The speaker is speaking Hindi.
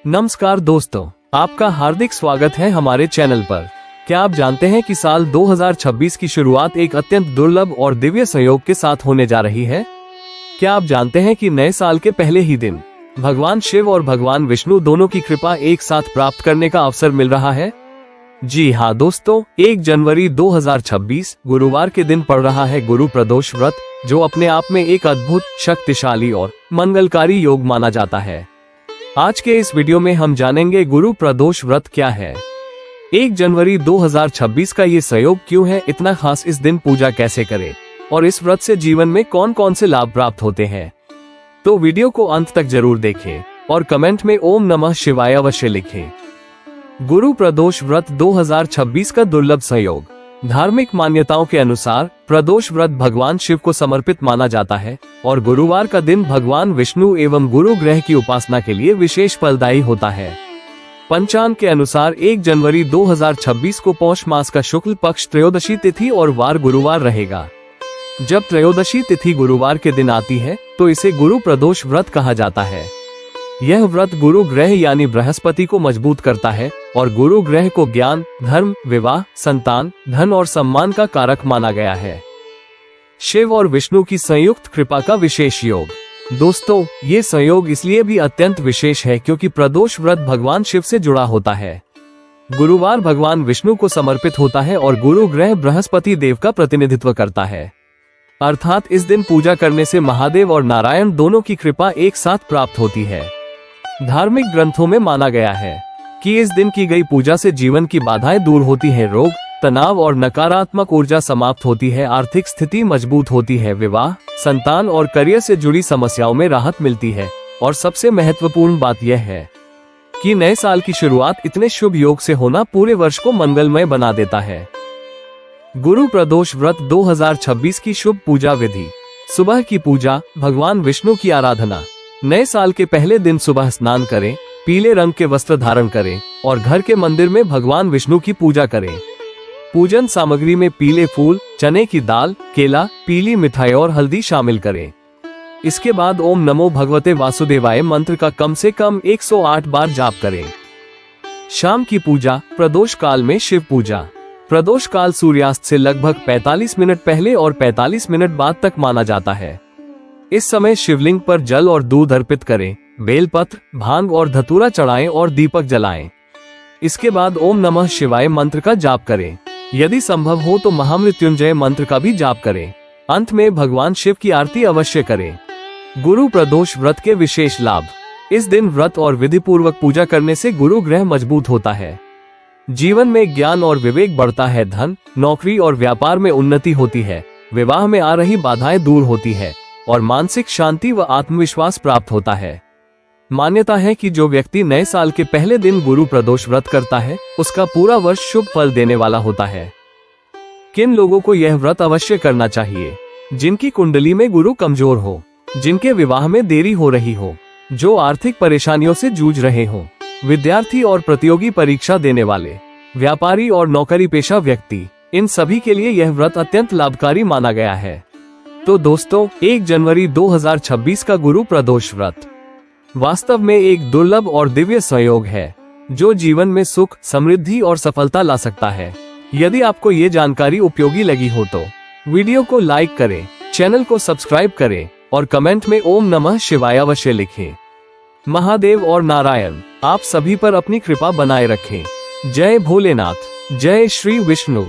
नमस्कार दोस्तों, आपका हार्दिक स्वागत है हमारे चैनल पर। क्या आप जानते हैं कि साल 2026 की शुरुआत एक अत्यंत दुर्लभ और दिव्य संयोग के साथ होने जा रही है? क्या आप जानते हैं कि नए साल के पहले ही दिन भगवान शिव और भगवान विष्णु दोनों की कृपा एक साथ प्राप्त करने का अवसर मिल रहा है? जी हाँ दोस्तों, 1 जनवरी 2026 गुरुवार के दिन पड़ रहा है गुरु प्रदोष व्रत, जो अपने आप में एक अद्भुत, शक्तिशाली और मंगलकारी योग माना जाता है। आज के इस वीडियो में हम जानेंगे गुरु प्रदोष व्रत क्या है, 1 जनवरी 2026 का ये संयोग क्यों है इतना खास, इस दिन पूजा कैसे करें और इस व्रत से जीवन में कौन कौन से लाभ प्राप्त होते हैं। तो वीडियो को अंत तक जरूर देखें और कमेंट में ओम नमः शिवाय अवश्य लिखें। गुरु प्रदोष व्रत 2026 का दुर्लभ संयोग। धार्मिक मान्यताओं के अनुसार प्रदोष व्रत भगवान शिव को समर्पित माना जाता है और गुरुवार का दिन भगवान विष्णु एवं गुरु ग्रह की उपासना के लिए विशेष फलदायी होता है। पंचांग के अनुसार 1 जनवरी 2026 को पौष मास का शुक्ल पक्ष त्रयोदशी तिथि और वार गुरुवार रहेगा। जब त्रयोदशी तिथि गुरुवार के दिन आती है तो इसे गुरु प्रदोष व्रत कहा जाता है। यह व्रत गुरु ग्रह यानी बृहस्पति को मजबूत करता है और गुरु ग्रह को ज्ञान, धर्म, विवाह, संतान, धन और सम्मान का कारक माना गया है। शिव और विष्णु की संयुक्त कृपा का विशेष योग। दोस्तों, ये संयोग इसलिए भी अत्यंत विशेष है क्योंकि प्रदोष व्रत भगवान शिव से जुड़ा होता है। गुरुवार भगवान विष्णु को समर्पित होता है और गुरु ग्रह बृहस्पति देव का प्रतिनिधित्व करता है। अर्थात इस दिन पूजा करने से महादेव और नारायण दोनों की कृपा एक साथ प्राप्त होती है। धार्मिक ग्रंथों में माना गया है कि इस दिन की गई पूजा से जीवन की बाधाएं दूर होती हैं, रोग, तनाव और नकारात्मक ऊर्जा समाप्त होती है, आर्थिक स्थिति मजबूत होती है, विवाह, संतान और करियर से जुड़ी समस्याओं में राहत मिलती है और सबसे महत्वपूर्ण बात यह है कि नए साल की शुरुआत इतने शुभ योग से होना पूरे वर्ष को मंगलमय बना देता है। गुरु प्रदोष व्रत 2026 की शुभ पूजा विधि। सुबह की पूजा, भगवान विष्णु की आराधना। नए साल के पहले दिन सुबह स्नान करें, पीले रंग के वस्त्र धारण करें और घर के मंदिर में भगवान विष्णु की पूजा करें। पूजन सामग्री में पीले फूल, चने की दाल, केला, पीली मिठाई और हल्दी शामिल करें। इसके बाद ओम नमो भगवते वासुदेवाय मंत्र का कम से कम 108 बार जाप करें। शाम की पूजा, प्रदोष काल में शिव पूजा। प्रदोष काल सूर्यास्त से लगभग 45 मिनट पहले और 45 मिनट बाद तक माना जाता है। इस समय शिवलिंग पर जल और दूध अर्पित करें, बेलपत्र, भांग और धतूरा चढ़ाएं और दीपक जलाएं। इसके बाद ओम नमः शिवाय मंत्र का जाप करें। यदि संभव हो तो महामृत्युंजय मंत्र का भी जाप करें। अंत में भगवान शिव की आरती अवश्य करें। गुरु प्रदोष व्रत के विशेष लाभ। इस दिन व्रत और विधि पूर्वक पूजा करने से गुरु ग्रह मजबूत होता है। जीवन में ज्ञान और विवेक बढ़ता है, धन, नौकरी और व्यापार में उन्नति होती है, विवाह में आ रही बाधाएं दूर होती है और मानसिक शांति व आत्मविश्वास प्राप्त होता है। मान्यता है कि जो व्यक्ति नए साल के पहले दिन गुरु प्रदोष व्रत करता है उसका पूरा वर्ष शुभ फल देने वाला होता है। किन लोगों को यह व्रत अवश्य करना चाहिए? जिनकी कुंडली में गुरु कमजोर हो, जिनके विवाह में देरी हो रही हो, जो आर्थिक परेशानियों से जूझ रहे हो, विद्यार्थी और प्रतियोगी परीक्षा देने वाले, व्यापारी और नौकरी पेशा व्यक्ति, इन सभी के लिए यह व्रत अत्यंत लाभकारी माना गया है। तो दोस्तों, 1 जनवरी 2026 का गुरु प्रदोष व्रत वास्तव में एक दुर्लभ और दिव्य संयोग है जो जीवन में सुख, समृद्धि और सफलता ला सकता है। यदि आपको ये जानकारी उपयोगी लगी हो तो वीडियो को लाइक करें, चैनल को सब्सक्राइब करें और कमेंट में ओम नमः शिवाय अवश्य लिखें। महादेव और नारायण आप सभी पर अपनी कृपा बनाए रखें। जय भोलेनाथ, जय श्री विष्णु।